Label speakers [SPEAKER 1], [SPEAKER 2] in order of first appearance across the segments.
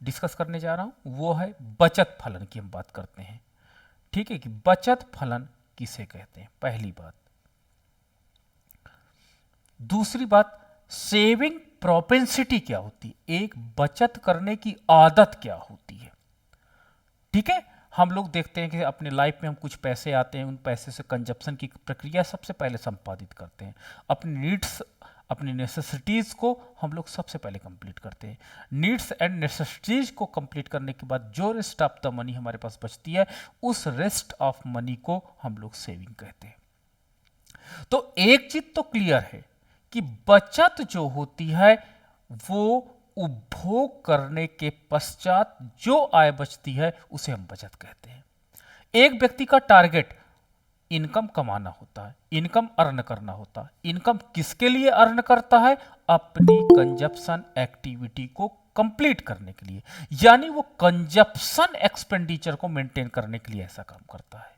[SPEAKER 1] Discuss करने जा रहा हूं वो है बचत फलन की हम बात करते हैं। ठीक है कि बचत फलन किसे कहते हैं, पहली बात। दूसरी बात, सेविंग प्रोपेंसिटी क्या होती है, एक बचत करने की आदत क्या होती है। ठीक है, हम लोग देखते हैं कि अपने लाइफ में हम कुछ पैसे आते हैं, उन पैसे से कंजप्शन की प्रक्रिया सबसे पहले संपादित करते हैं। अपनी नीड्स, अपनी नेसेसिटीज़ को हम लोग सबसे पहले कंप्लीट करते हैं। नीड्स एंड नेसेसिटीज़ को कंप्लीट करने के बाद जो रेस्ट ऑफ द मनी हमारे पास बचती है, उस रेस्ट ऑफ मनी को हम लोग सेविंग कहते हैं। तो एक चीज तो क्लियर है कि बचत जो होती है वो उपभोग करने के पश्चात जो आय बचती है उसे हम बचत कहते हैं। एक व्यक्ति का टारगेट इनकम कमाना होता है, इनकम अर्न करना होता है। इनकम किसके लिए अर्न करता है, अपनी कंजप्शन एक्टिविटी को कंप्लीट करने के लिए, यानी वो कंजप्शन एक्सपेंडिचर को मेंटेन करने के लिए ऐसा काम करता है।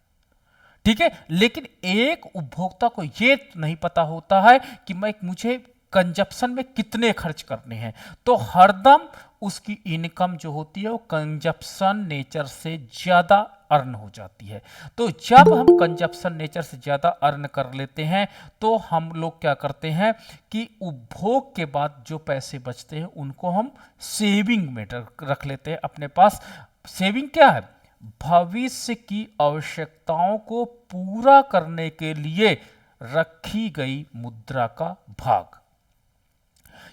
[SPEAKER 1] ठीक है, लेकिन एक उपभोक्ता को यह नहीं पता होता है कि मुझे कंजप्शन में कितने खर्च करने हैं, तो हरदम उसकी इनकम जो होती है वो कंजप्शन नेचर से ज्यादा अर्न हो जाती है। तो जब हम कंजप्शन नेचर से ज्यादा अर्न कर लेते हैं तो हम लोग क्या करते हैं कि उपभोग के बाद जो पैसे बचते हैं उनको हम सेविंग में रख लेते हैं अपने पास। सेविंग क्या है, भविष्य की आवश्यकताओं को पूरा करने के लिए रखी गई मुद्रा का भाग,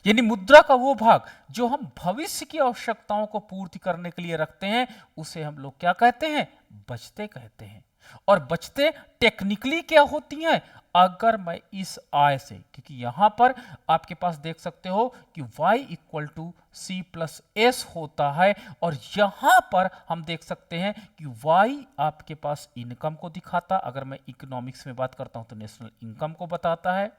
[SPEAKER 1] यानी मुद्रा का वो भाग जो हम भविष्य की आवश्यकताओं को पूर्ति करने के लिए रखते हैं, उसे हम लोग क्या कहते हैं, बचते कहते हैं। और बचते टेक्निकली क्या होती हैं, अगर मैं इस आय से, क्योंकि यहां पर आपके पास देख सकते हो कि y equal to C plus S होता है, और यहां पर हम देख सकते हैं कि y आपके पास इनकम को दिखाता, अगर मैं इकोनॉमिक्स में बात करता हूं तो नेशनल इनकम को बताता है,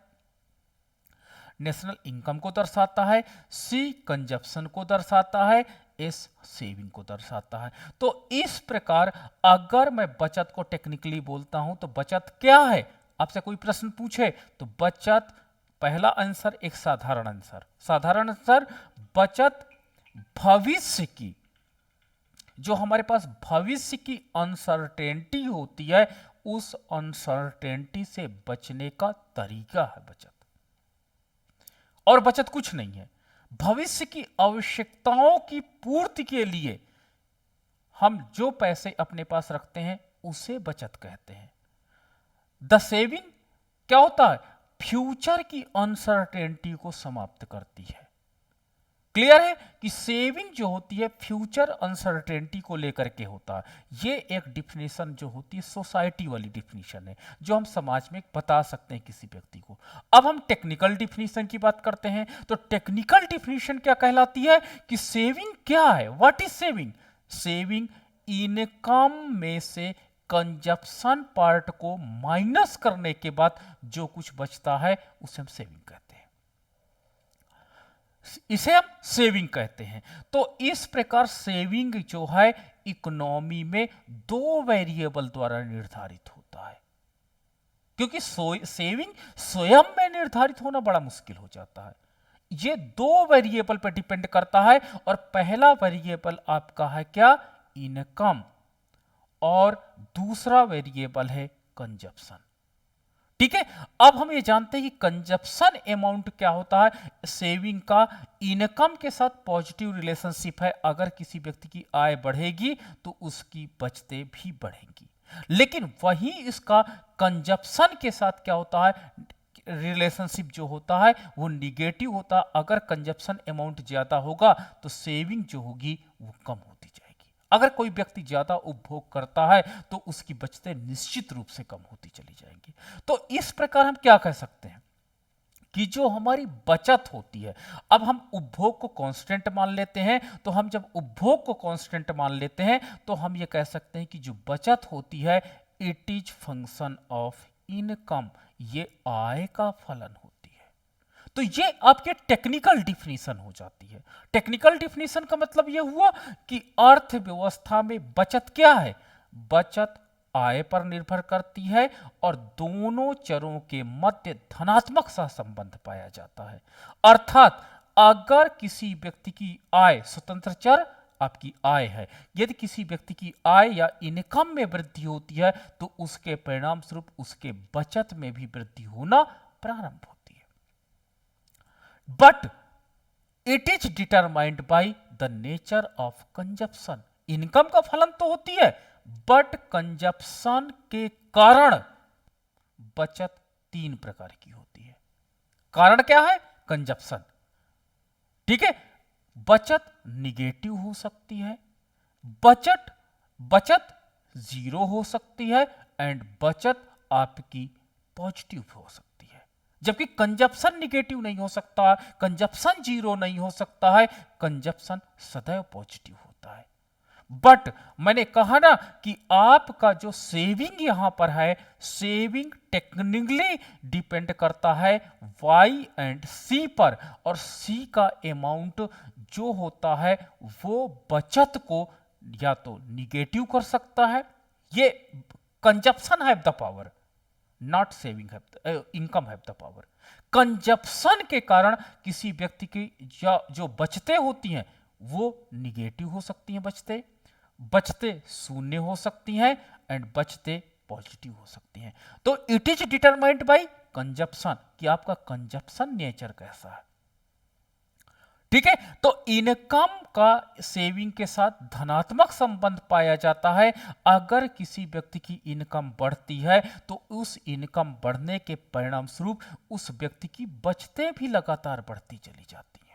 [SPEAKER 1] नेशनल इनकम को दर्शाता है, सी कंजप्शन को दर्शाता है, एस सेविंग को दर्शाता है। तो इस प्रकार अगर मैं बचत को टेक्निकली बोलता हूं तो बचत क्या है, आपसे कोई प्रश्न पूछे तो बचत, पहला आंसर एक साधारण आंसर, साधारण आंसर, बचत भविष्य की, जो हमारे पास भविष्य की अनसर्टेनिटी होती है, उस अनसर्टेनिटी से बचने का तरीका है बचत। और बचत कुछ नहीं है, भविष्य की आवश्यकताओं की पूर्ति के लिए हम जो पैसे अपने पास रखते हैं उसे बचत कहते हैं। द सेविंग क्या होता है, फ्यूचर की अनसर्टेनिटी को समाप्त करती है। क्लियर है कि सेविंग जो होती है फ्यूचर अनसर्टेनिटी को लेकर के होता है। ये एक डिफिनेशन जो होती है सोसाइटी वाली डिफिनेशन है, जो हम समाज में बता सकते हैं किसी व्यक्ति को। अब हम टेक्निकल डिफिनेशन की बात करते हैं, तो टेक्निकल डिफिनेशन क्या कहलाती है कि सेविंग क्या है, what is saving, saving income में से कंजप्शन पार्ट को माइनस करने के बाद जो कुछ बचता है उसे हम सेविंग कहते हैं, इसे हम सेविंग कहते हैं। तो इस प्रकार सेविंग जो है इकोनॉमी में दो वेरिएबल द्वारा निर्धारित होता है, क्योंकि सेविंग स्वयं में निर्धारित होना बड़ा मुश्किल हो जाता है। ये दो वेरिएबल पर डिपेंड करता है, और पहला वेरिएबल आपका है क्या, इनकम, और दूसरा वेरिएबल है कंजप्शन। ठीक है, अब हम ये जानते हैं कि कंजप्शन अमाउंट क्या होता है, सेविंग का इनकम के साथ पॉजिटिव रिलेशनशिप है, अगर किसी व्यक्ति की आय बढ़ेगी तो उसकी बचतें भी बढ़ेंगी। लेकिन वही इसका कंजप्शन के साथ क्या होता है, रिलेशनशिप जो होता है वो निगेटिव होता है, अगर कंजप्शन अमाउंट ज्यादा होगा तो सेविंग जो होगी वो कम होती जाएगी। अगर कोई व्यक्ति ज्यादा उपभोग करता है तो उसकी बचतें निश्चित रूप से कम होती चली जाएंगी। तो इस प्रकार हम क्या कह सकते हैं कि जो हमारी बचत होती है, अब हम उपभोग को कांस्टेंट मान लेते हैं, तो हम जब उपभोग को कांस्टेंट मान लेते हैं तो हम ये कह सकते हैं कि जो बचत होती है it is function of income, ये आय का फलन होती है। तो ये आपके टेक्निकल डिफिनीशन हो जाती है। टेक्निकल डिफिनीशन का मतलब यह हुआ कि अर्थव्यवस्था में बचत क्या है, बचत आय पर निर्भर करती है और दोनों चरों के मध्य धनात्मक सहसंबंध पाया जाता है। अर्थात अगर किसी व्यक्ति की आय स्वतंत्र चर आपकी आय है। यदि किसी व्यक्ति की आय या इनकम में वृद्धि होती है तो उसके परिणाम स्वरूप उसके बचत में भी वृद्धि होना प्रारंभ होती है। But it is determined by the nature of consumption. Income का फलन तो होती है, बट कंजप्शन के कारण बचत 3 प्रकार की होती है। कारण क्या है? कंजप्शन। ठीक है, बचत निगेटिव हो सकती है, बचत जीरो हो सकती है, एंड बचत आपकी पॉजिटिव हो सकती है। जबकि कंजप्शन निगेटिव नहीं हो सकता, कंजप्शन जीरो नहीं हो सकता है, कंजप्शन सदैव पॉजिटिव होता है। बट मैंने कहा ना कि आपका जो सेविंग यहां पर है, सेविंग टेक्निकली डिपेंड करता है वाई एंड सी पर, और सी का अमाउंट जो होता है वो बचत को या तो निगेटिव कर सकता है, ये consumption have the power, not saving have, income have the power. Consumption के कारण किसी व्यक्ति की जो बचतें होती हैं वो निगेटिव हो सकती हैं, बचते शून्य हो सकती हैं, एंड बचते पॉजिटिव हो सकती हैं। तो it is determined by consumption, कि आपका कंजप्शन नेचर कैसा है। ठीक है, तो इनकम का सेविंग के साथ धनात्मक संबंध पाया जाता है। अगर किसी व्यक्ति की इनकम बढ़ती है तो उस इनकम बढ़ने के परिणाम स्वरूप उस व्यक्ति की बचतें भी लगातार बढ़ती चली जाती हैं।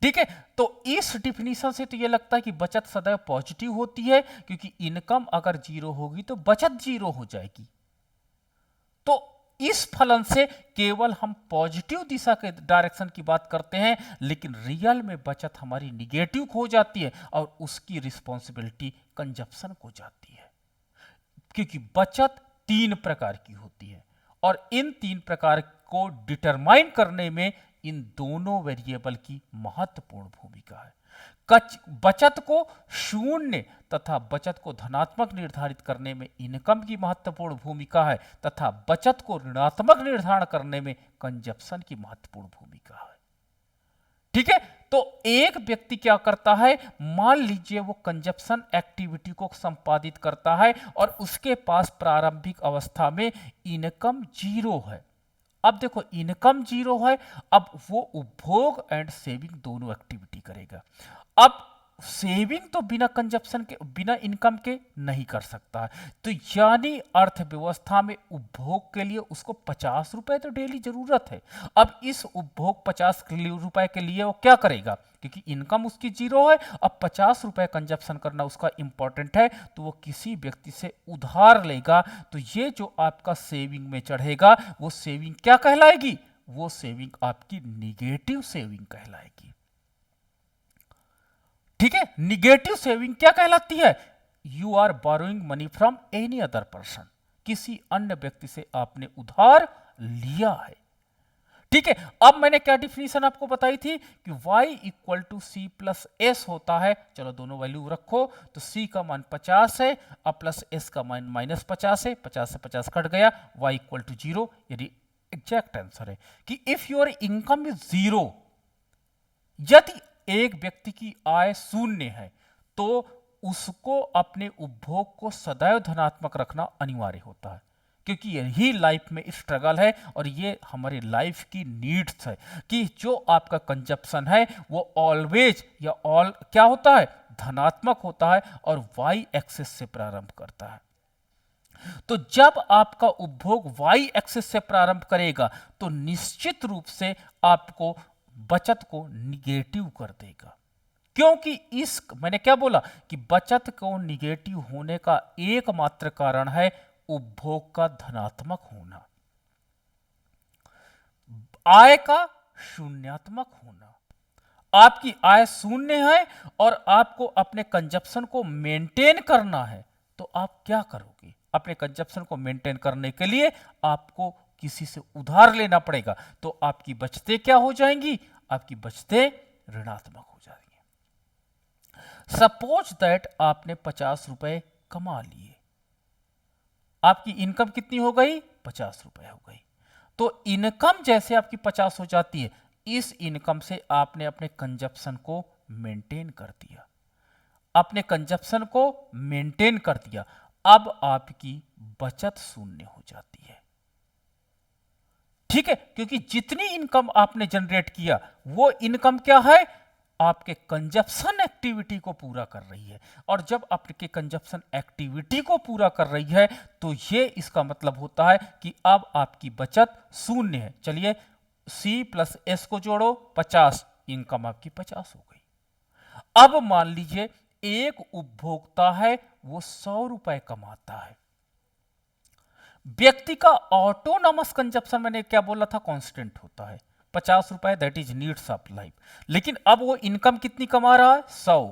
[SPEAKER 1] ठीक है, तो इस डिफिनीशन से तो यह लगता है कि बचत सदैव पॉजिटिव होती है, क्योंकि इनकम अगर जीरो होगी तो बचत जीरो हो जाएगी। तो इस फलन से केवल हम पॉजिटिव दिशा के डायरेक्शन की बात करते हैं, लेकिन रियल में बचत हमारी निगेटिव हो जाती है और उसकी रिस्पॉन्सिबिलिटी कंजप्शन को जाती है। क्योंकि बचत 3 प्रकार की होती है और इन 3 प्रकार को डिटरमाइन करने में इन दोनों वेरिएबल की महत्वपूर्ण भूमिका है। बचत को शून्य तथा बचत को धनात्मक निर्धारित करने में इनकम की महत्वपूर्ण भूमिका है, तथा बचत को ऋणात्मक निर्धारण करने में कंजप्शन की महत्वपूर्ण भूमिका है। ठीक है, तो एक व्यक्ति क्या करता है, मान लीजिए वो कंजप्शन एक्टिविटी को संपादित करता है और उसके पास प्रारंभिक अवस्था में इनकम जीरो है। अब देखो इनकम जीरो है, अब वो उपभोग एंड सेविंग दोनों एक्टिविटी करेगा। अब सेविंग तो बिना कंजप्शन के, बिना इनकम के नहीं कर सकता है, तो यानी अर्थव्यवस्था में उपभोग के लिए उसको 50 रुपए तो डेली जरूरत है। अब इस उपभोग 50 रुपए के लिए वो क्या करेगा, क्योंकि इनकम उसकी जीरो है, अब 50 रुपए कंजप्शन करना उसका इंपॉर्टेंट है, तो वो किसी व्यक्ति से उधार लेगा। तो ये जो आपका सेविंग में चढ़ेगा वो सेविंग क्या कहलाएगी, वो सेविंग आपकी निगेटिव सेविंग कहलाएगी। ठीक है, निगेटिव सेविंग क्या कहलाती है, you are borrowing money from any other person, किसी अन्य व्यक्ति से आपने उधार लिया है। ठीक है, अब मैंने क्या डिफिनीशन आपको बताई थी कि y equal to C plus S होता है। चलो दोनों वैल्यू रखो, तो c का मान 50 है, अब प्लस s का मान माइनस 50 है, 50 से 50 कट गया, y इक्वल टू 0। यदि एग्जैक्ट आंसर है कि इफ योर इनकम इज 0, यदि एक व्यक्ति की आय शून्य है तो उसको अपने उपभोग को सदैव धनात्मक रखना अनिवार्य होता है, क्योंकि यही लाइफ में स्ट्रगल है और ये हमारी लाइफ की नीड्स है कि जो आपका कंजप्शन है वो ऑलवेज या ऑल क्या होता है, धनात्मक होता है और वाई एक्सिस से प्रारंभ करता है। तो जब आपका उपभोग वाई एक्सिस से प्रारंभ करेगा तो निश्चित रूप से आपको बचत को निगेटिव कर देगा, क्योंकि इस मैंने क्या बोला कि बचत को निगेटिव होने का एकमात्र कारण है उपभोग का धनात्मक होना, आय का शून्यात्मक होना। आपकी आय शून्य है और आपको अपने कंजप्शन को मेंटेन करना है, तो आप क्या करोगे, अपने कंजप्शन को मेंटेन करने के लिए आपको किसी से उधार लेना पड़ेगा, तो आपकी बचतें क्या हो जाएंगी, आपकी बचतें ऋणात्मक हो जाएंगी। सपोज दैट आपने 50 रुपए कमा लिए, आपकी इनकम कितनी हो गई, 50 रुपए हो गई। तो इनकम जैसे आपकी 50 हो जाती है, इस इनकम से आपने अपने कंजप्शन को मेंटेन कर दिया, अपने कंजप्शन को मेंटेन कर दिया, अब आपकी बचत शून्य हो जाती है। ठीक है, क्योंकि जितनी इनकम आपने जनरेट किया वो इनकम क्या है, आपके कंजप्शन एक्टिविटी को पूरा कर रही है। और जब आपके कंजप्शन एक्टिविटी को पूरा कर रही है तो ये इसका मतलब होता है कि अब आपकी बचत शून्य है। चलिए C प्लस S को जोड़ो, 50, इनकम आपकी 50 हो गई। अब मान लीजिए एक उपभोक्ता है, वो 100 रुपए कमाता है। व्यक्ति का ऑटोनॉमस कंजप्शन मैंने क्या बोला था, कांस्टेंट होता है, 50 रुपए, that is needs of life. लेकिन अब वो इनकम कितनी कमा रहा है, 100।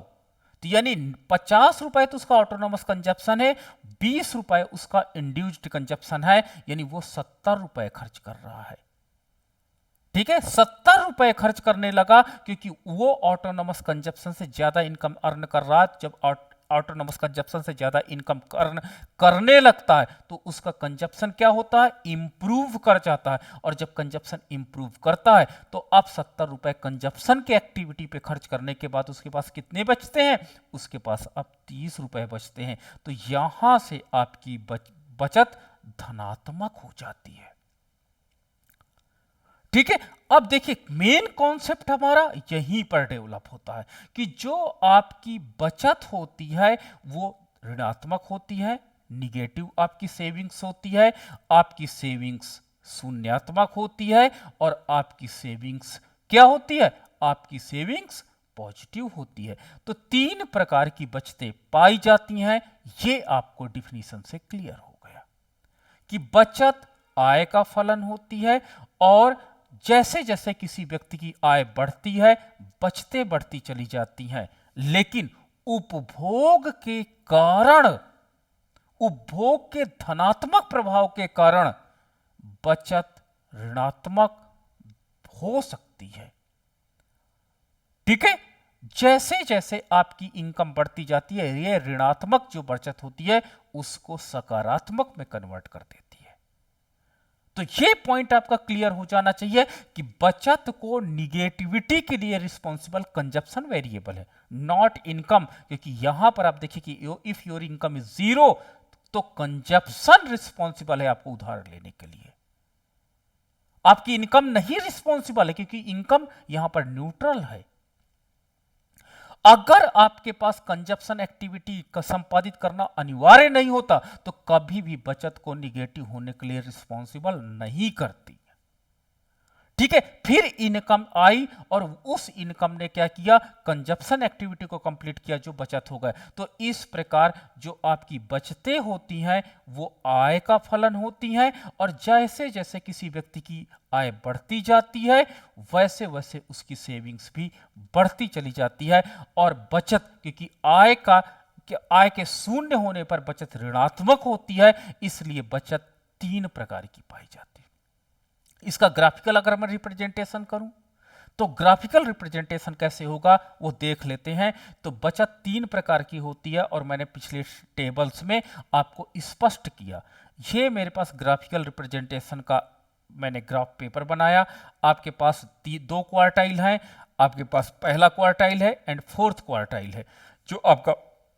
[SPEAKER 1] तो यानी 50 रुपए तो उसका ऑटोनॉमस कंजप्शन है, 20 रुपए उसका इंड्यूस्ड कंजप्शन है, यानी वो 70 रुपए खर्च कर रहा है। ठीक है, 70 रुपए खर्च करने लगा क्योंकि वो ऑटोनॉमस कंजप्शन से ज्यादा इनकम अर्न कर रहा है। जब ऑटोनॉमस कंजप्शन से ज्यादा इनकम करने लगता है तो उसका कंजप्शन क्या होता है, इंप्रूव कर जाता है। और जब कंजप्शन इंप्रूव करता है तो अब 70 रुपए कंजप्शन के एक्टिविटी पे खर्च करने के बाद उसके पास कितने बचते हैं, उसके पास अब 30 रुपए बचते हैं। तो यहां से आपकी बचत धनात्मक हो जाती है। ठीक है, अब देखिए मेन कॉन्सेप्ट हमारा यहीं पर डेवलप होता है कि जो आपकी बचत होती है वो ऋणात्मक होती है, निगेटिव आपकी सेविंग्स होती है, आपकी सेविंग्स शून्यात्मक होती है, और आपकी सेविंग्स क्या होती है, आपकी सेविंग्स पॉजिटिव होती है। तो 3 प्रकार की बचतें पाई जाती हैं। ये आपको डिफिनीशन से क्लियर हो गया कि बचत आय का फलन होती है, और जैसे जैसे किसी व्यक्ति की आय बढ़ती है बचतें बढ़ती चली जाती हैं। लेकिन उपभोग के कारण, उपभोग के धनात्मक प्रभाव के कारण बचत ऋणात्मक हो सकती है। ठीक है, जैसे जैसे आपकी इनकम बढ़ती जाती है ये ऋणात्मक जो बचत होती है उसको सकारात्मक में कन्वर्ट कर देती है। तो ये पॉइंट आपका क्लियर हो जाना चाहिए कि बचत को निगेटिविटी के लिए रिस्पॉन्सिबल कंजप्शन वेरिएबल है, नॉट इनकम। क्योंकि यहां पर आप देखिए कि इफ योर इनकम इज 0 तो कंजप्शन रिस्पॉन्सिबल है आपको उधार लेने के लिए, आपकी इनकम नहीं रिस्पॉन्सिबल है, क्योंकि इनकम यहां पर न्यूट्रल है। अगर आपके पास कंजप्शन एक्टिविटी का संपादित करना अनिवार्य नहीं होता तो कभी भी बचत को निगेटिव होने के लिए रिस्पॉन्सिबल नहीं करती। ठीक है, फिर इनकम आई और उस इनकम ने क्या किया, कंजप्शन एक्टिविटी को कंप्लीट किया, जो बचत हो गए। तो इस प्रकार जो आपकी बचतें होती हैं वो आय का फलन होती हैं, और जैसे जैसे किसी व्यक्ति की आय बढ़ती जाती है वैसे वैसे उसकी सेविंग्स भी बढ़ती चली जाती है। और बचत, क्योंकि आय के शून्य होने पर बचत ऋणात्मक होती है, इसलिए बचत 3 प्रकार की पाई जाती है। इसका ग्राफिकल अगर मैं रिप्रेजेंटेशन करूं तो ग्राफिकल रिप्रेजेंटेशन कैसे होगा वो देख लेते हैं। तो बचत 3 प्रकार की होती है और मैंने पिछले टेबल्स में आपको स्पष्ट किया। ये मेरे पास ग्राफिकल रिप्रेजेंटेशन का मैंने ग्राफ पेपर बनाया। आपके पास 2 क्वार्टाइल हैं, आपके पास पहला क्वार्टाइल है एंड 4th क्वार्टाइल है, जो आपका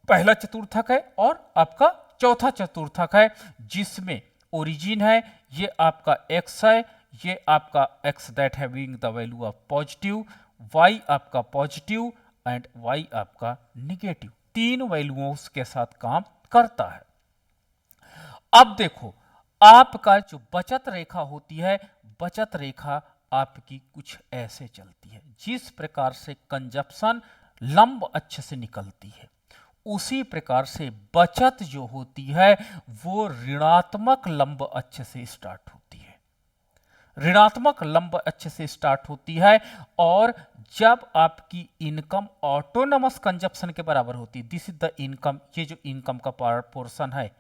[SPEAKER 1] पहला चतुर्थक है और आपका चौथा चतुर्थक है, जिसमें ओरिजिन है ये आपका x है, ये आपका x that having the value of positive, y आपका पॉजिटिव एंड y आपका निगेटिव, 3 वैल्यूओं के साथ काम करता है। अब देखो आपका जो बचत रेखा होती है, बचत रेखा आपकी कुछ ऐसे चलती है। जिस प्रकार से कंजप्शन लंब अक्ष से निकलती है उसी प्रकार से बचत जो होती है वो ऋणात्मक लंब अक्ष से स्टार्ट होती है, ऋणात्मक लंब अक्ष से स्टार्ट होती है। और जब आपकी इनकम ऑटोनमस कंजप्शन के बराबर होती है, दिस इज द इनकम, ये जो इनकम का पोर्शन है,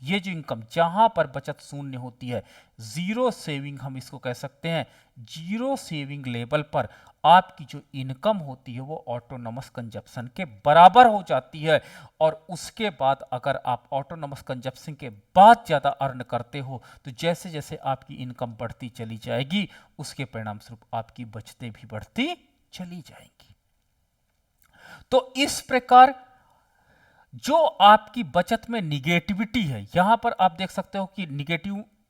[SPEAKER 1] ये जो इनकम जहां पर बचत शून्य होती है, जीरो सेविंग हम इसको कह सकते हैं। जीरो सेविंग लेवल पर आपकी जो इनकम होती है वो ऑटोनमस कंजप्शन के बराबर हो जाती है। और उसके बाद अगर आप ऑटोनमस कंजप्शन के बाद ज्यादा अर्न करते हो तो जैसे जैसे आपकी इनकम बढ़ती चली जाएगी उसके परिणाम स्वरूप आपकी बचतें भी बढ़ती चली जाएंगी। तो इस प्रकार जो आपकी बचत में निगेटिविटी है, यहां पर आप देख सकते हो कि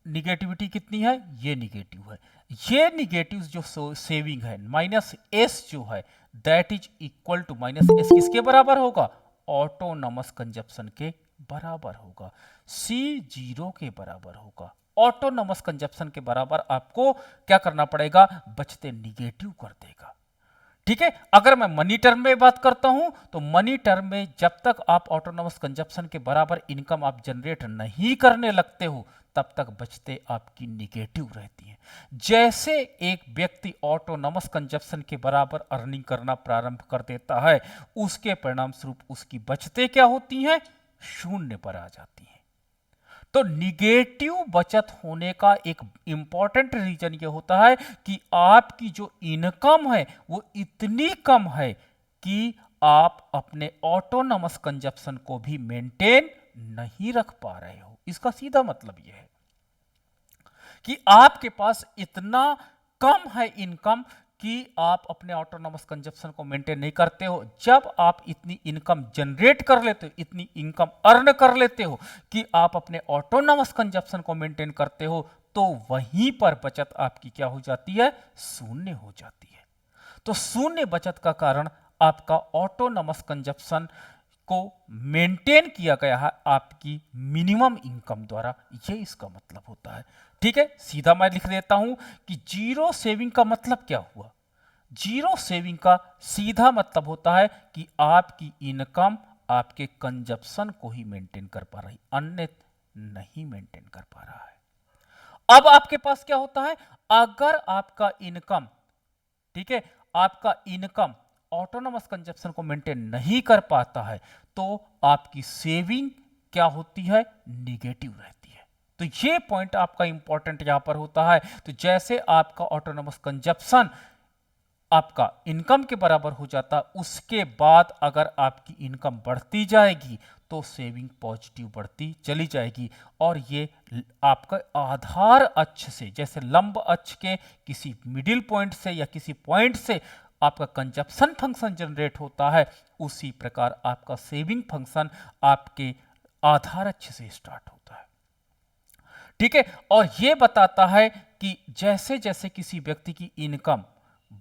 [SPEAKER 1] निगेटिविटी कितनी है, ये निगेटिव है। ये निगेटिव जो सेविंग है माइनस एस जो है that is equal to minus S किसके बराबर होगा, ऑटोनॉमस कंजप्शन के बराबर होगा, सी 0 के बराबर होगा। ऑटोनॉमस कंजप्शन के बराबर आपको क्या करना पड़ेगा, बचते निगेटिव कर देगा। ठीक है, अगर मैं मनी टर्म में बात करता हूं तो मनी टर्म में जब तक आप ऑटोनॉमस कंजप्शन के बराबर इनकम आप जनरेट नहीं करने लगते हो तब तक बचते आपकी निगेटिव रहती है। जैसे एक व्यक्ति ऑटोनॉमस कंजप्शन के बराबर अर्निंग करना प्रारंभ कर देता है, उसके परिणाम स्वरूप उसकी बचते क्या होती हैं, शून्य पर आ जाती हैं। तो निगेटिव बचत होने का एक इंपॉर्टेंट रीजन ये होता है कि आपकी जो इनकम है वो इतनी कम है कि आप अपने ऑटोनॉमस कंजप्शन को भी मेंटेन नहीं रख पा रहे हो। इसका सीधा मतलब यह है कि आपके पास इतना कम है इनकम कि आप अपने ऑटोनॉमस कंजप्शन को मेंटेन नहीं करते हो। जब आप इतनी इनकम जनरेट कर लेते हो, इतनी इनकम अर्न कर लेते हो कि आप अपने ऑटोनॉमस कंजप्शन को मेंटेन करते हो, तो वहीं पर बचत आपकी क्या हो जाती है, शून्य हो जाती है। तो शून्य बचत का कारण आपका ऑटोनॉमस कंजप्शन को मेंटेन किया गया है आपकी मिनिमम इनकम द्वारा, ये इसका मतलब होता है। ठीक है, सीधा मैं लिख देता हूं कि जीरो सेविंग का मतलब क्या हुआ। जीरो सेविंग का सीधा मतलब होता है कि आपकी इनकम आपके कंजप्शन को ही मेंटेन कर पा रही, अन्य नहीं मेंटेन कर पा रहा है। अब आपके पास क्या होता है, अगर आपका इनकम, ठीक है, आपका इनकम ऑटोनॉमस कंजप्शन को मेंटेन नहीं कर पाता है तो आपकी सेविंग क्या होती है, निगेटिव रहती है। तो ये पॉइंट आपका इंपॉर्टेंट यहां पर होता है। तो जैसे आपका ऑटोनॉमस कंजप्शन आपका इनकम के बराबर हो जाता, उसके बाद अगर आपकी इनकम बढ़ती जाएगी तो सेविंग पॉजिटिव बढ़ती चली जाएगी, और ये आपका आधार अक्ष से, जैसे लंब अक्ष के किसी मिडिल पॉइंट से या किसी पॉइंट से आपका कंजप्शन फंक्शन जनरेट होता है, उसी प्रकार आपका सेविंग फंक्शन आपके आधार अक्ष से स्टार्ट होता है। ठीक है, और यह बताता है कि जैसे जैसे किसी व्यक्ति की इनकम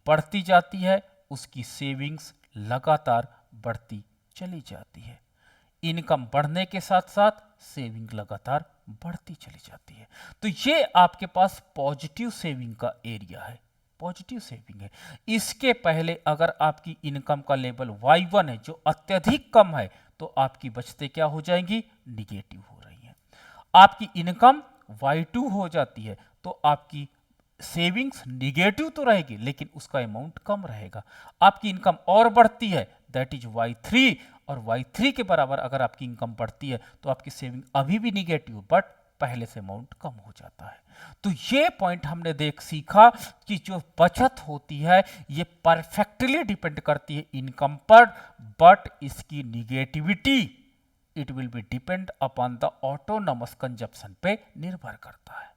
[SPEAKER 1] बढ़ती जाती है उसकी सेविंग्स लगातार बढ़ती चली जाती है। इनकम बढ़ने के साथ साथ सेविंग लगातार बढ़ती चली जाती है। तो ये आपके पास पॉजिटिव सेविंग का एरिया है, पॉजिटिव सेविंग है। इसके पहले अगर आपकी इनकम का लेवल Y1 है जो अत्यधिक कम है, तो आपकी बचतें क्या हो जाएंगी, निगेटिव हो रही हैं। आपकी इनकम Y2 हो जाती है तो आपकी सेविंग्स निगेटिव तो रहेगी लेकिन उसका अमाउंट कम रहेगा। आपकी इनकम और बढ़ती है, दैट इज Y3, और Y3 के बराबर अगर आपकी इनकम बढ़ती है तो आपकी सेविंग अभी भी निगेटिव बट पहले से अमाउंट कम हो जाता है। तो ये पॉइंट हमने सीखा कि जो बचत होती है ये परफेक्टली डिपेंड करती है इनकम पर, बट इसकी negativity it will be depend upon the autonomous consumption पे निर्भर करता है।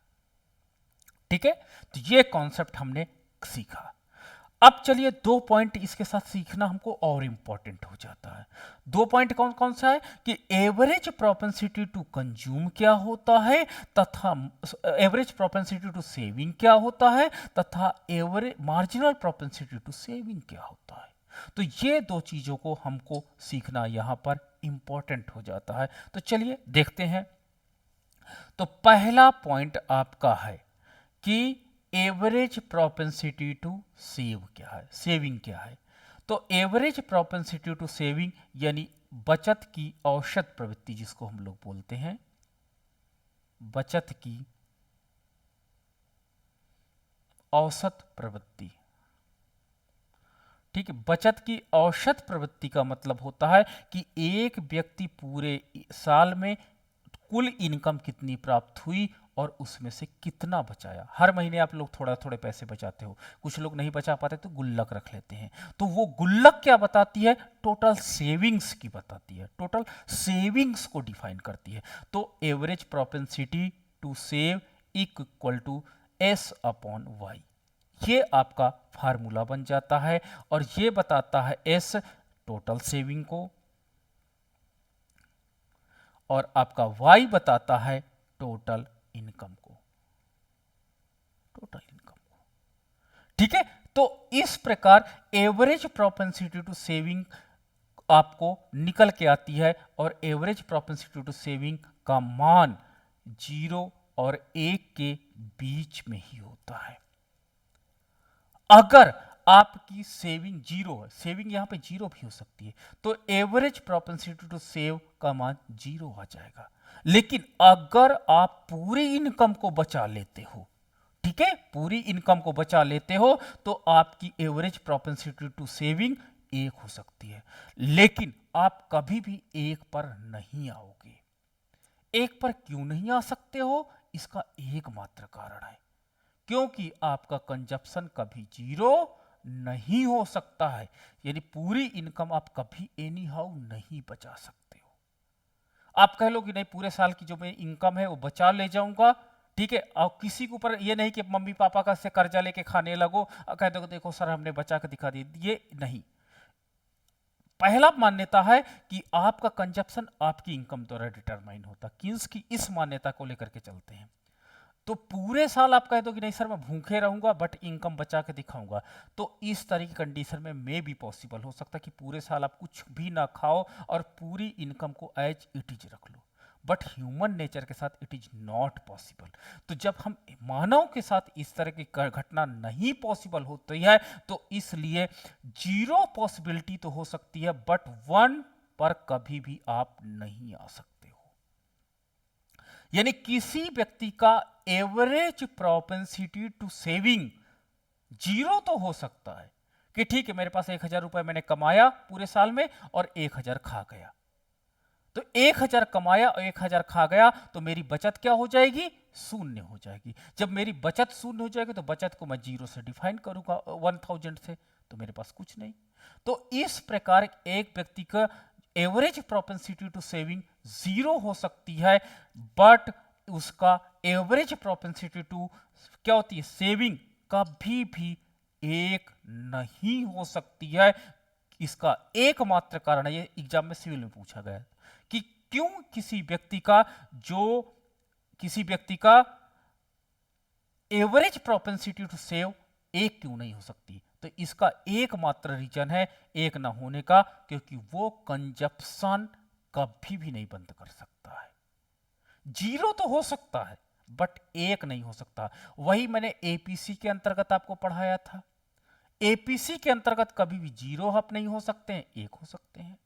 [SPEAKER 1] ठीक है, तो ये कॉन्सेप्ट हमने सीखा। अब चलिए दो पॉइंट इसके साथ सीखना हमको और इंपॉर्टेंट हो जाता है। दो पॉइंट कौन कौन सा है कि एवरेज प्रोपेंसिटी टू कंज्यूम क्या होता है, तथा एवरेज प्रोपेंसिटी टू सेविंग क्या होता है, तथा average marginal propensity to saving क्या होता है। तो ये दो चीजों को हमको सीखना यहां पर इंपॉर्टेंट हो जाता है। तो चलिए देखते हैं। तो पहला पॉइंट आपका है कि एवरेज प्रोपेंसिटी टू सेव क्या है, सेविंग क्या है। तो एवरेज प्रोपेंसिटी टू सेविंग यानी बचत की औसत प्रवृत्ति, जिसको हम लोग बोलते हैं बचत की औसत प्रवृत्ति। ठीक है, बचत की औसत प्रवृत्ति का मतलब होता है कि एक व्यक्ति पूरे साल में कुल इनकम कितनी प्राप्त हुई और उसमें से कितना बचाया। हर महीने आप लोग थोड़ा थोड़े पैसे बचाते हो, कुछ लोग नहीं बचा पाते तो गुल्लक रख लेते हैं। तो वो गुल्लक क्या बताती है, टोटल सेविंग्स की बताती है, टोटल सेविंग्स को डिफाइन करती है। तो average propensity to save equal to S/Y, ये आपका फार्मूला बन जाता है और ये बताता है S टोटल सेविंग को और आपका y बताता है टोटल इनकम को, टोटल इनकम को। ठीक है, तो इस प्रकार एवरेज प्रोपेंसिटी टू सेविंग आपको निकल के आती है और एवरेज प्रोपेंसिटी टू सेविंग का मान 0 और 1 के बीच में ही होता है। अगर आपकी सेविंग 0 है, सेविंग यहां पे 0 भी हो सकती है, तो एवरेज प्रोपेंसिटी टू सेव का मान 0 आ जाएगा। लेकिन अगर आप पूरी इनकम को बचा लेते हो, ठीक है, पूरी इनकम को बचा लेते हो, तो आपकी एवरेज प्रोपेंसिटी टू सेविंग 1 हो सकती है। लेकिन आप कभी भी 1 पर नहीं आओगे। 1 पर क्यों नहीं आ सकते हो? इसका एकमात्र कारण है क्योंकि आपका कंजप्शन कभी 0 नहीं हो सकता है, यानी पूरी इनकम आप कभी एनी हाउ नहीं बचा सकते हो। आप कह लो कि नहीं, पूरे साल की जो मेरी इनकम है वो बचा ले जाऊंगा, ठीक है, और किसी के ऊपर ये नहीं कि मम्मी पापा का से कर्जा लेके खाने लगो और कह दो देखो सर हमने बचा के दिखा दी, ये नहीं। पहला मान्यता है कि आपका कंजप्शन आपकी इनकम द्वारा डिटरमाइन होता है, किन्स की इस मान्यता को लेकर के चलते हैं। तो पूरे साल आप कह दो कि नहीं सर मैं भूखे रहूंगा बट इनकम बचा के दिखाऊंगा, तो इस तरह की कंडीशन में मे भी पॉसिबल हो सकता है कि पूरे साल आप कुछ भी ना खाओ और पूरी इनकम को एज इट इज रख लो। बट ह्यूमन नेचर के साथ इट इज नॉट पॉसिबल। तो जब हम मानव के साथ इस तरह की घटना नहीं पॉसिबल होती है, तो इसलिए 0 पॉसिबिलिटी तो हो सकती है बट 1 पर कभी भी आप नहीं आ सकते हो। यानी किसी व्यक्ति का एवरेज प्रोपेंसिटी टू सेविंग 0 तो हो सकता है कि ठीक है मेरे पास 1000 रुपए मैंने कमाया पूरे साल में और 1000 खा गया, तो 1000 कमाया और 1000 खा गया, तो मेरी बचत क्या हो जाएगी? शून्य हो जाएगी। जब मेरी बचत शून्य हो जाएगी तो बचत को मैं 0 से डिफाइन करूंगा 1000 से, तो मेरे पास कुछ नहीं। तो इस प्रकार एक व्यक्ति का एवरेज प्रोपेंसिटी टू सेविंग 0 हो सकती है बट उसका एवरेज प्रोपेंसिटी टू क्या होती है? सेविंग कभी भी 1 नहीं हो सकती है। इसका एकमात्र कारण है, ये एग्जाम में सिविल में पूछा गया है कि क्यों किसी व्यक्ति का एवरेज प्रोपेंसिटी टू सेव 1 क्यों नहीं हो सकती? तो इसका एकमात्र रीजन है 1 ना होने का, क्योंकि वो कंजप्शन कभी भी नहीं बंद कर सकता है। 0 तो हो सकता है बट 1 नहीं हो सकता। वही मैंने एपीसी के अंतर्गत आपको पढ़ाया था। एपीसी के अंतर्गत कभी भी 0 आप नहीं हो सकते हैं, 1 हो सकते हैं।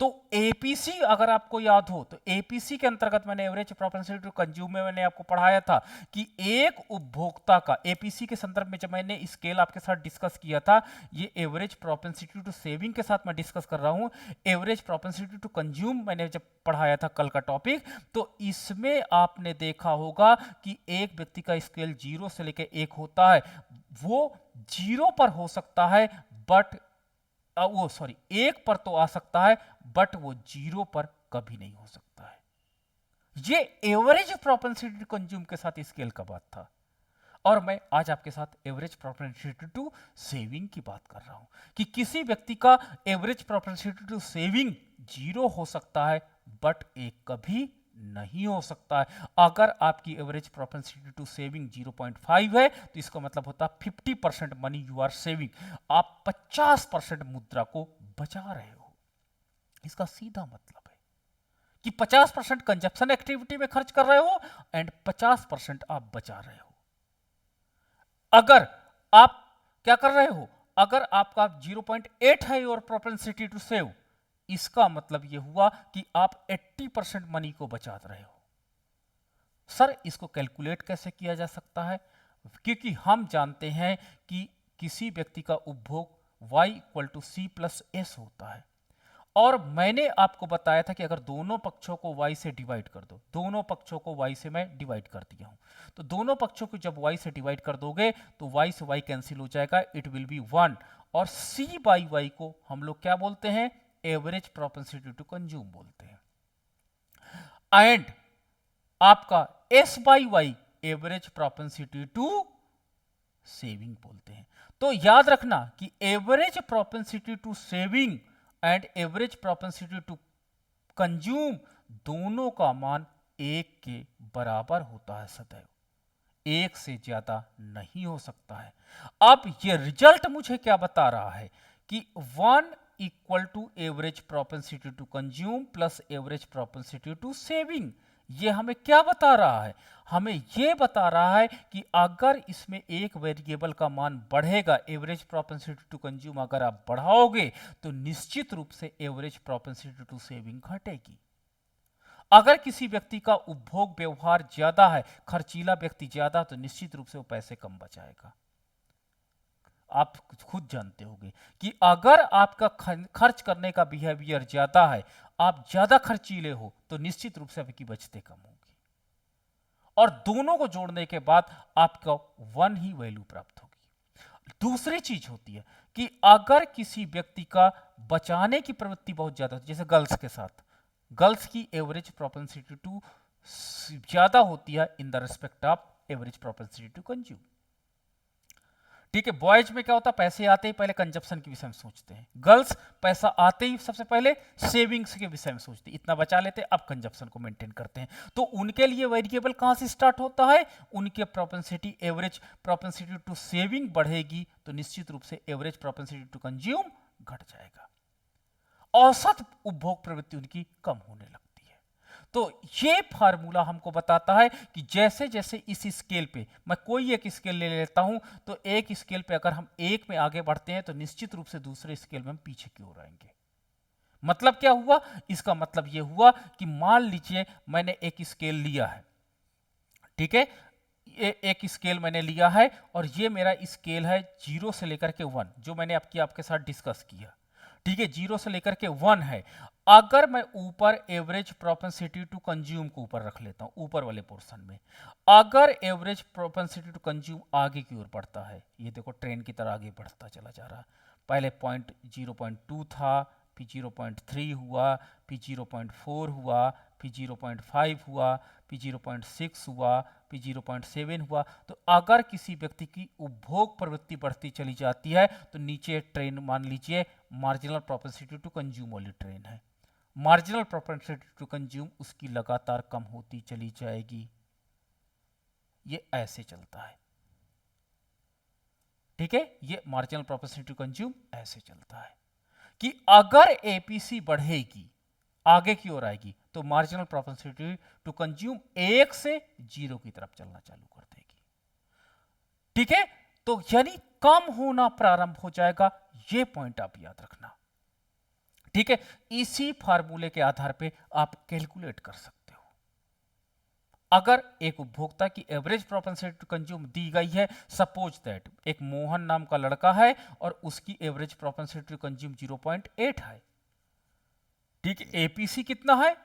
[SPEAKER 1] तो एपीसी अगर आपको याद हो, तो एपीसी के अंतर्गत मैंने एवरेज प्रोपेंसिटी टू कंज्यूम में मैंने आपको पढ़ाया था कि एक उपभोक्ता का, एपीसी के संदर्भ में जब मैंने स्केल आपके साथ डिस्कस किया था, ये एवरेज प्रोपेंसिटी टू सेविंग के साथ मैं डिस्कस कर रहा हूं। एवरेज प्रोपेंसिटी टू कंज्यूम मैंने जब पढ़ाया था कल का टॉपिक, तो इसमें आपने देखा होगा कि एक व्यक्ति का स्केल 0 से लेकर 1 होता है, वो 0 पर हो सकता है बट वो 1 पर तो आ सकता है बट वो 0 पर कभी नहीं हो सकता है। ये एवरेज प्रोपेंसिटी टू कंज्यूम के साथ स्केल का बात था, और मैं आज आपके साथ एवरेज प्रोपेंसिटी टू सेविंग की बात कर रहा हूं कि किसी व्यक्ति का एवरेज प्रोपेंसिटी टू सेविंग 0 हो सकता है बट 1 कभी नहीं हो सकता है। अगर आपकी एवरेज प्रोपेंसिटी टू सेविंग 0.5 है तो इसका मतलब होता है 50% मनी यू आर सेविंग, आप 50% मुद्रा को बचा रहे हो। इसका सीधा मतलब है कि 50% कंजप्शन एक्टिविटी में खर्च कर रहे हो एंड 50% आप बचा रहे हो। अगर आप क्या कर रहे हो, अगर आपका 0.8 है योर प्रोपेंसिटी टू सेव, इसका मतलब यह हुआ कि आप 80% मनी को बचा रहे हो। सर इसको कैलकुलेट कैसे किया जा सकता है? क्योंकि हम जानते हैं कि किसी व्यक्ति का उपभोग y = c+s होता है, और मैंने आपको बताया था कि अगर दोनों पक्षों को y से डिवाइड कर दो, दोनों पक्षों को y से मैं डिवाइड कर दिया हूं, तो दोनों पक्षों को जब y से डिवाइड कर दोगे तो y से y कैंसिल हो जाएगा, इट विल बी 1, और c/y को हम लोग क्या बोलते हैं? एवरेज प्रोपेंसिटी टू कंज्यूम बोलते हैं। एंड आपका s/y average propensity to saving बोलते हैं। तो याद रखना कि average propensity to saving and average propensity to consume दोनों का मान एक के बराबर होता है सदैव, एक से ज्यादा नहीं हो सकता है। अब ये रिजल्ट मुझे क्या बता रहा है कि 1 equal to average propensity to consume plus average propensity to saving. ये हमें क्या बता रहा है? हमें ये बता रहा है कि अगर इसमें एक वेरिएबल का मान बढ़ेगा, एवरेज प्रोपेंसिटी टू कंज्यूम अगर आप बढ़ाओगे तो निश्चित रूप से एवरेज प्रोपेंसिटी टू सेविंग घटेगी। अगर किसी व्यक्ति का उपभोग व्यवहार ज्यादा है, खर्चीला व्यक्ति ज्यादा, तो निश्चित रूप से वो पैसे कम बचाएगा। आप खुद जानते होंगे कि अगर आपका खर्च करने का बिहेवियर ज्यादा है, आप ज्यादा खर्चीले हो, तो निश्चित रूप से आपकी बचतें कम होगी और दोनों को जोड़ने के बाद आपको 1 ही वैल्यू प्राप्त होगी। दूसरी चीज होती है कि अगर किसी व्यक्ति का बचाने की प्रवृत्ति बहुत ज्यादा होती है, जैसे गर्ल्स के साथ, गर्ल्स की एवरेज प्रोपेंसिटी टू ज्यादा होती है in the respect of average propensity to consume. ठीक है, बॉयज में क्या होता है, पैसे आते ही पहले कंजप्शन के विषय में सोचते हैं, गर्ल्स पैसा आते ही सबसे पहले सेविंग्स के विषय में सोचते हैं, इतना बचा लेते हैं, अब कंजप्शन को मेंटेन करते हैं। तो उनके लिए वेरिएबल कहां से स्टार्ट होता है? उनके propensity, average propensity to saving बढ़ेगी तो निश्चित रूप से एवरेज प्रोपेंसिटी टू कंज्यूम घट जाएगा, औसत उपभोग प्रवृत्ति उनकी कम होने लगती है। तो ये फार्मूला हमको बताता है कि जैसे जैसे इस स्केल पे, मैं कोई एक स्केल ले लेता हूं, तो एक स्केल पे अगर हम एक में आगे बढ़ते हैं तो निश्चित रूप से दूसरे स्केल में हम पीछे की ओर आएंगे। मतलब क्या हुआ? इसका मतलब यह हुआ कि मान लीजिए मैंने एक स्केल लिया है, ठीक है, एक स्केल मैंने लिया है और ये मेरा स्केल है 0 से लेकर के 1, जो मैंने आपके साथ डिस्कस किया। ठीक है, 0 से लेकर के 1 है। अगर मैं ऊपर एवरेज प्रोपेंसिटी टू कंज्यूम को ऊपर रख लेता हूं, ऊपर वाले पोर्शन में, अगर एवरेज प्रोपेंसिटी टू कंज्यूम आगे की ओर बढ़ता है, ये देखो ट्रेन की तरह आगे बढ़ता चला जा रहा है, पहले 0.2 था, फिर 0.3 हुआ, फिर 0.4 हुआ, फिर 0.5 हुआ, फिर 0.6 हुआ, फिर 0.7 हुआ। तो अगर किसी व्यक्ति की उपभोग प्रवृत्ति बढ़ती चली जाती है तो नीचे ट्रेन मान लीजिए मार्जिनल प्रोपेंसिटी टू कंज्यूम वाली ट्रेन है, मार्जिनल प्रोपेंसिटी टू कंज्यूम उसकी लगातार कम होती चली जाएगी। ये ऐसे चलता है, ठीक है, ये मार्जिनल प्रोपेंसिटी टू कंज्यूम ऐसे चलता है कि अगर एपीसी बढ़ेगी, आगे की ओर आएगी, तो मार्जिनल प्रोपेंसिटी टू कंज्यूम 1 से 0 की तरफ चलना चालू कर देगी। ठीक है, तो यानी कम होना प्रारंभ हो जाएगा, यह पॉइंट आप याद रखना। ठीक है, इसी फार्मूले के आधार पे आप कैलकुलेट कर सकते हो। अगर एक उपभोक्ता की एवरेज प्रोपेंसिटी टू कंज्यूम दी गई है, सपोज दैट एक मोहन नाम का लड़का है और उसकी एवरेज प्रोपेंसिटी टू कंज्यूम 0.8 है, ठीक है, एपीसी कितना है?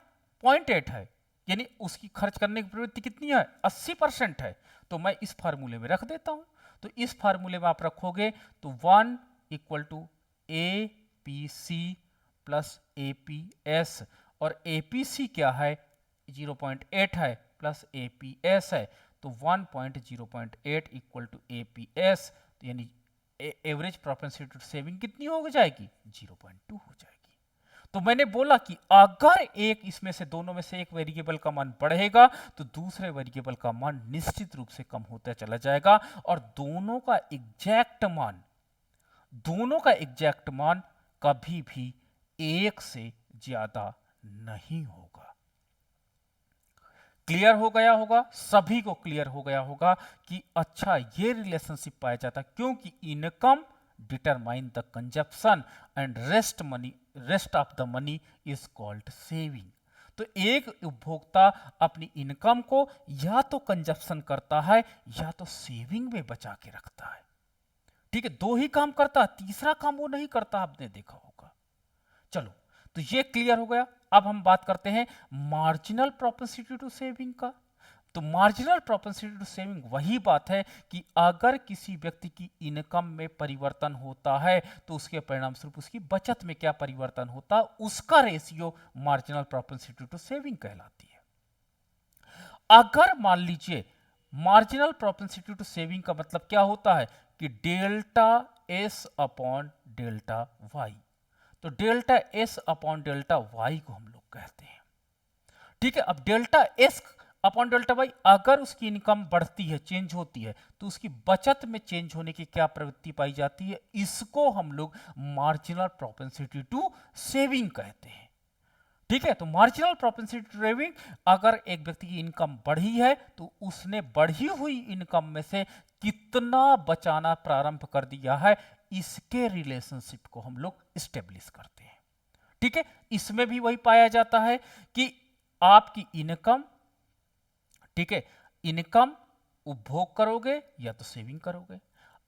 [SPEAKER 1] 0.8 है, यानी उसकी खर्च करने की प्रवृत्ति कितनी है? 80% है। तो मैं इस फार्मूले में रख देता हूं, तो इस फार्मूले में आप रखोगे तो 1 equal to A P C plus APS, और एपीसी क्या है? 0.8 है प्लस एपीएस है, तो 1.0.8 इक्वल टू एपीएस, यानी एवरेज प्रोपेंसिटी टू सेविंग कितनी हो जाएगी? 0.2 हो जाएगी। तो मैंने बोला कि अगर एक इसमें से, दोनों में से एक वेरिएबल का मान बढ़ेगा तो दूसरे वेरिएबल का मान निश्चित रूप से कम होता चला जाएगा, और दोनों का एग्जैक्ट मान कभी भी 1 से ज्यादा नहीं होगा। क्लियर हो गया होगा, सभी को क्लियर हो गया होगा कि अच्छा ये रिलेशनशिप पाया जाता है, क्योंकि income determine the consumption and rest of the money is called saving. तो एक उपभोक्ता अपनी इनकम को या तो कंजप्शन करता है या तो सेविंग में बचा के रखता है। ठीक है, दो ही काम करता है, तीसरा काम वो नहीं करता, आपने देखा होगा। चलो, तो ये क्लियर हो गया। अब हम बात करते हैं मार्जिनल प्रोपेंसिटी टू सेविंग का। तो मार्जिनल प्रोपेंसिटी टू सेविंग वही बात है कि अगर किसी व्यक्ति की इनकम में परिवर्तन होता है तो उसके परिणाम स्वरूप उसकी बचत में क्या परिवर्तन होता है, उसका ratio marginal propensity to saving कहलाती है। अगर मान लीजिए मार्जिनल प्रोपेंसिटी टू सेविंग का मतलब क्या होता है कि delta S upon delta Y. तो delta S upon delta Y को हम लोग कहते हैं। ठीक है, अब delta S upon delta Y, अगर उसकी इनकम बढ़ती है, चेंज होती है, तो उसकी बचत में चेंज होने की क्या प्रवृत्ति पाई जाती है, इसको हम लोग मार्जिनल प्रोपेंसिटी टू सेविंग कहते हैं। ठीक है, तो मार्जिनल प्रोपेंसिटी टू सेविंग, अगर एक व्यक्ति की इनकम बढ़ी है तो उसने बढ़ी हुई इनकम में से कितना बचाना प्रारंभ कर दिया है, इसके रिलेशनशिप को हम लोग स्टेब्लिश करते हैं। ठीक है, इसमें भी वही पाया जाता है कि आपकी इनकम, ठीक है, इनकम उपभोग करोगे या तो सेविंग करोगे।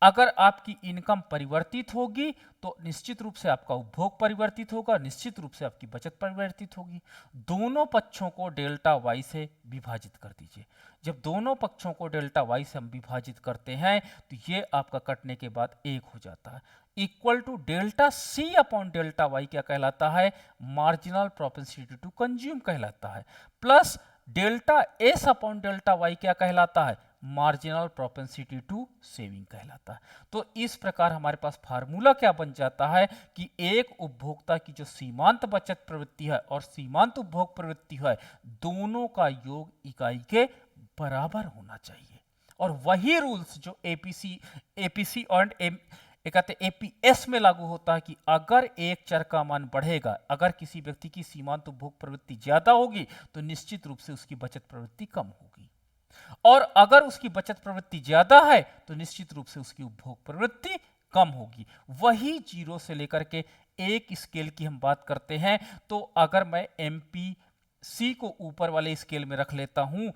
[SPEAKER 1] अगर आपकी इनकम परिवर्तित होगी तो निश्चित रूप से आपका उपभोग परिवर्तित होगा, निश्चित रूप से आपकी बचत परिवर्तित होगी। दोनों पक्षों को डेल्टा वाई से विभाजित कर दीजिए। जब दोनों पक्षों को डेल्टा वाई से हम विभाजित करते हैं तो ये आपका कटने के बाद एक हो जाता है, equal to delta C upon delta Y क्या कहलाता है, मार्जिनल प्रोपेंसिटी टू कंज्यूम कहलाता है, plus delta S upon delta Y क्या कहलाता है, मार्जिनल प्रोपेंसिटी टू सेविंग कहलाता है। तो इस प्रकार हमारे पास फार्मूला क्या बन जाता है कि एक उपभोक्ता की जो सीमांत बचत प्रवृत्ति है और सीमांत उपभोग प्रवृत्ति है, दोनों का योग इकाई के बराबर होना चाहिए। और वही रूल्स जो एपीसी और कहते एपीएस में लागू होता है कि अगर एक चर का मान बढ़ेगा, अगर किसी व्यक्ति की सीमांत उपभोग प्रवृत्ति ज्यादा होगी तो निश्चित रूप से उसकी बचत प्रवृत्ति कम होगी, और अगर उसकी बचत प्रवृत्ति ज्यादा है तो निश्चित रूप से उसकी उपभोग प्रवृत्ति कम होगी। वही जीरो से लेकर के एक स्केल की हम बात करते हैं, तो अगर मैं एमपीसी को ऊपर वाले स्केल में रख लेता हूं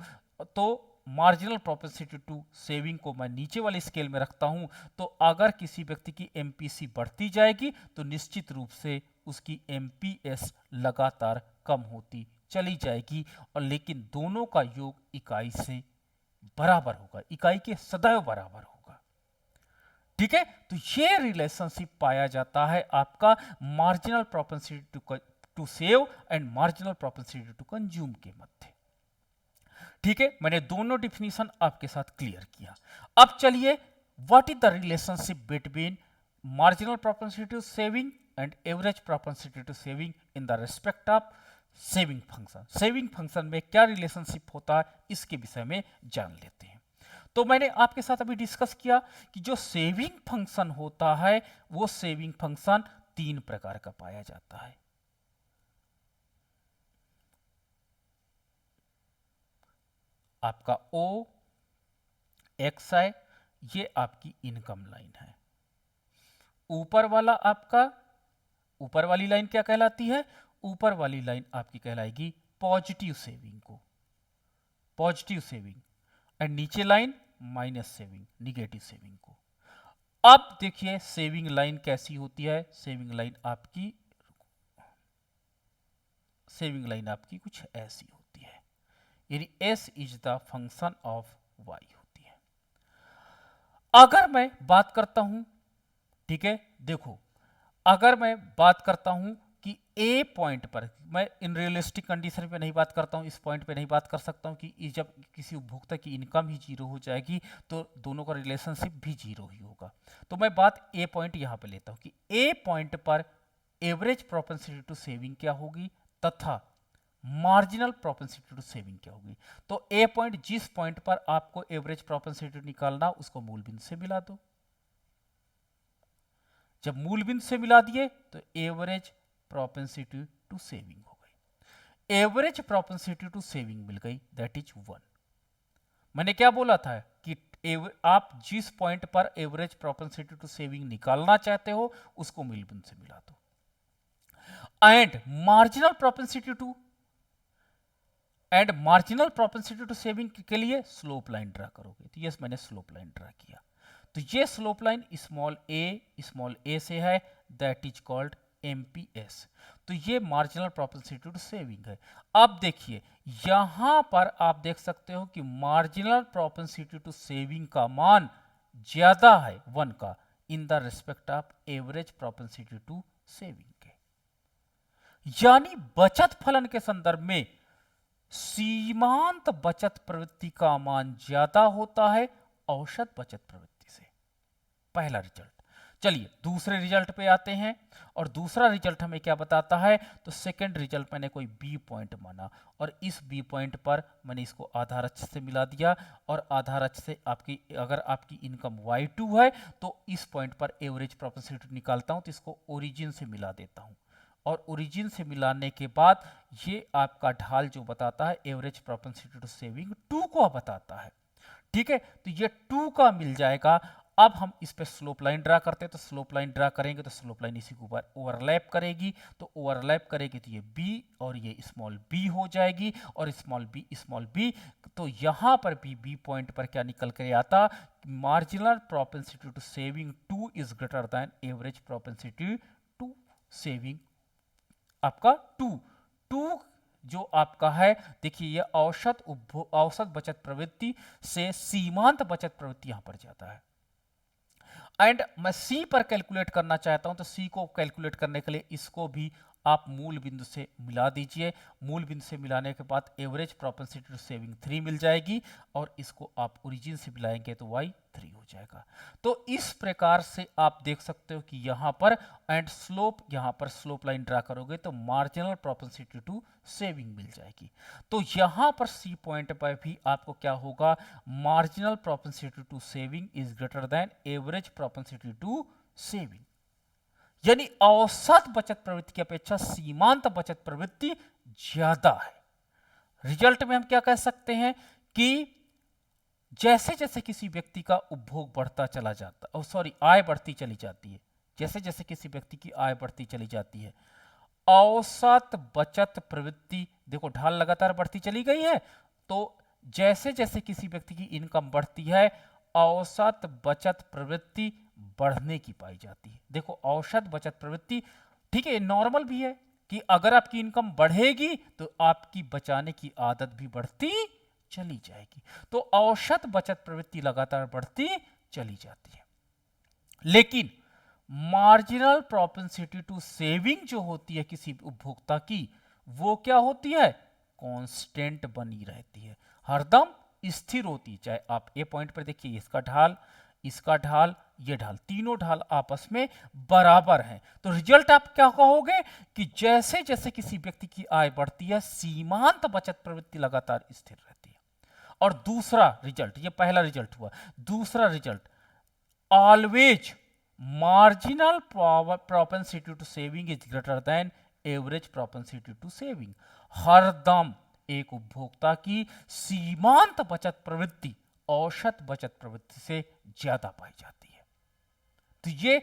[SPEAKER 1] तो मार्जिनल प्रोपेंसिटी टू सेविंग को मैं नीचे वाले स्केल में रखता हूं, तो अगर किसी व्यक्ति की एमपीसी बढ़ती जाएगी तो निश्चित रूप से उसकी एमपीएस लगातार कम होती चली जाएगी, और लेकिन दोनों का योग इकाई से बराबर होगा, इकाई के सदैव बराबर होगा। ठीक है, तो ये रिलेशनशिप पाया जाता है आपका marginal propensity to save and marginal propensity to consume के मध्य। ठीक है, मैंने दोनों डिफिनीशन आपके साथ क्लियर किया। अब चलिए, what is the relationship between marginal propensity to saving and average propensity to saving in the respect of saving function. Saving function में क्या रिलेशनशिप होता है, इसके विषय में जान लेते हैं। तो मैंने आपके साथ अभी डिस्कस किया कि जो सेविंग फंक्शन होता है वो सेविंग फंक्शन तीन प्रकार का पाया जाता है। आपका ओ एक्स है, ये आपकी इनकम लाइन है। ऊपर वाला आपका, ऊपर वाली लाइन क्या कहलाती है, ऊपर वाली लाइन आपकी कहलाएगी पॉजिटिव सेविंग को, पॉजिटिव सेविंग, एंड नीचे line minus saving, negative saving को। अब देखिए सेविंग लाइन कैसी होती है, सेविंग लाइन आपकी, सेविंग लाइन आपकी कुछ ऐसी होती है, यानी s is the function of y होती है। अगर मैं बात करता हूं, ठीक है, देखो, अगर मैं बात करता हूं कि ए पॉइंट पर, मैं इन रियलिस्टिक कंडीशन पे नहीं बात करता हूं, इस पॉइंट पे नहीं बात कर सकता हूं कि जब किसी उपभोक्ता की इनकम ही जीरो हो जाएगी तो दोनों का रिलेशनशिप भी जीरो ही होगा। तो मैं बात ए पॉइंट यहां पे लेता हूं कि ए पॉइंट पर एवरेज प्रोपेंसिटी टू सेविंग क्या होगी तथा मार्जिनल प्रोपेंसिटी टू सेविंग क्या होगी। तो ए पॉइंट, जिस पॉइंट पर आपको एवरेज प्रोपेंसिटी निकालना, उसको मूल बिंदु से मिला दो। जब मूल बिंदु से मिला दिए तो एवरेज प्रोपेंसिटी टू सेविंग हो गई। एवरेज प्रोपेंसिटी टू सेविंग मिल गई, दैट इज 1। मैंने क्या बोला था कि आप जिस पॉइंट पर एवरेज प्रोपेंसिटी टू सेविंग निकालना चाहते हो उसको मूल बिंदु से मिला दो। And marginal propensity to, and marginal propensity to saving के लिए स्लोप लाइन ड्रा करोगे। तो यस, मैंने स्लोप लाइन ड्रा किया। तो ये स्लोप लाइन स्मॉल ए से है, दैट इज कॉल्ड एमपीएस। तो ये मार्जिनल प्रोपेंसिटी टू सेविंग है। अब देखिए यहां पर आप देख सकते हो कि मार्जिनल प्रोपेंसिटी टू सेविंग का मान ज्यादा है 1 का in the respect of average propensity to saving के, यानी बचत फलन के संदर्भ में सीमांत बचत प्रवृत्ति का मान ज्यादा होता है औसत बचत प्रवृत्ति से। पहला रिजल्ट। चलिए दूसरे रिजल्ट पे आते हैं, और दूसरा रिजल्ट हमें क्या बताता है, तो सेकंड रिजल्ट मैंने कोई बी पॉइंट माना, और इस बी पॉइंट पर मैंने इसको आधार अक्ष से मिला दिया, और आधार अक्ष से आपकी अगर आपकी इनकम y2 है तो इस पॉइंट पर एवरेज प्रोपेंसिटी निकालता हूं, तो इसको ओरिजिन से मिला देता हूं, और ओरिजिन से मिलाने के बाद ये आपका ढाल जो बताता है एवरेज प्रोपेंसिटी टू सेविंग 2 को बताता है। ठीक है, तो ये 2 का मिल जाएगा। अब हम इस पे स्लोप लाइन ड्रा करते हैं, तो स्लोप लाइन ड्रा करेंगे तो स्लोप लाइन इसी के ऊपर ओवरलैप करेगी, तो ओवरलैप करेगी तो ये b और ये स्मॉल b हो जाएगी, और स्मॉल b, तो यहां पर भी b पॉइंट पर क्या निकल कर आता, marginal propensity to saving 2 is greater than average propensity to saving आपका 2 जो आपका है, देखिए ये औसत बचत प्रवृत्ति से सीमांत बचत प्रवृत्ति यहां पर जाता है। एंड मैं सी पर कैलकुलेट करना चाहता हूं, तो सी को कैलकुलेट करने के लिए इसको भी आप मूल बिंदु से मिला दीजिए। मूल बिंदु से मिलाने के बाद एवरेज प्रोपेंसिटी टू सेविंग 3 मिल जाएगी, और इसको आप ओरिजिन से मिलाएंगे तो y 3 हो जाएगा। तो इस प्रकार से आप देख सकते हो कि यहां पर एंड स्लोप, यहां पर स्लोप लाइन ड्रा करोगे तो मार्जिनल प्रोपेंसिटी टू सेविंग मिल जाएगी। तो यहां पर सी पॉइंट पर भी आपको क्या होगा, marginal propensity to saving is greater than average propensity to saving, यानी औसत बचत प्रवृत्ति की अपेक्षा सीमांत बचत प्रवृत्ति ज्यादा है। रिजल्ट में हम क्या कह सकते हैं कि जैसे जैसे किसी व्यक्ति का उपभोग बढ़ता चला जाता, आय बढ़ती चली जाती है, जैसे जैसे किसी व्यक्ति की आय बढ़ती चली जाती है, औसत बचत प्रवृत्ति, देखो ढाल लगातार बढ़ती चली गई है, तो जैसे जैसे किसी व्यक्ति की इनकम बढ़ती है औसत बचत प्रवृत्ति बढ़ने की पाई जाती है। देखो औसत बचत प्रवृत्ति, ठीक है, नॉर्मल भी है कि अगर आपकी इनकम बढ़ेगी तो आपकी बचाने की आदत भी बढ़ती चली जाएगी, तो औसत बचत प्रवृत्ति लगातार बढ़ती चली जाती है। लेकिन मार्जिनल प्रोपेंसिटी टू सेविंग जो होती है किसी उपभोक्ता की, वो क्या होती है, कांस्टेंट बनी रहती है, हरदम स्थिर होती है। चाहे आप ए पॉइंट पर देखिए, इसका ढाल, इसका ढाल, ये ढाल, तीनों ढाल आपस में बराबर हैं। तो रिजल्ट आप क्या कहोगे कि जैसे जैसे किसी व्यक्ति की आय बढ़ती है सीमांत बचत प्रवृत्ति लगातार स्थिर रहती है। और दूसरा रिजल्ट, ये पहला रिजल्ट हुआ, दूसरा result, always marginal propensity to saving is greater than average propensity to saving, हरदम एक उपभोक्ता की सीमांत बचत प्रवृत्ति औसत बचत प्रवृत्ति से ज्यादा पाई जाती है। तो ये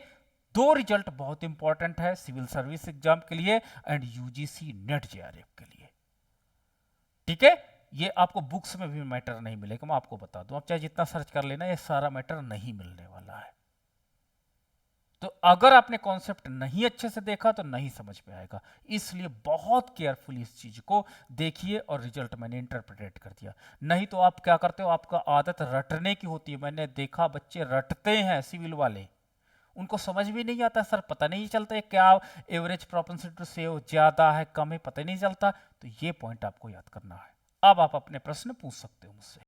[SPEAKER 1] दो रिजल्ट बहुत इंपॉर्टेंट है सिविल सर्विस एग्जाम के लिए एंड यूजीसी नेट जेआरएफ के लिए। ठीक है, ये आपको बुक्स में भी मैटर नहीं मिलेगा, मैं आपको बता दूं, आप चाहे जितना सर्च कर लेना, ये सारा मैटर नहीं मिलने वाला है। तो अगर आपने कॉन्सेप्ट नहीं अच्छे से देखा तो नहीं समझ में आएगा, इसलिए बहुत केयरफुली इस चीज को देखिए, और रिजल्ट मैंने इंटरप्रेट कर दिया। नहीं तो आप क्या करते हो, आपका आदत रटने की होती है, मैंने देखा बच्चे रटते हैं सिविल वाले, उनको समझ भी नहीं आता, सर पता नहीं चलता है क्या एवरेज प्रोपेंसिटी टू सेव ज्यादा है कम है, पता नहीं चलता। तो ये पॉइंट आपको याद करना है। अब आप अपने प्रश्न पूछ सकते हो मुझसे।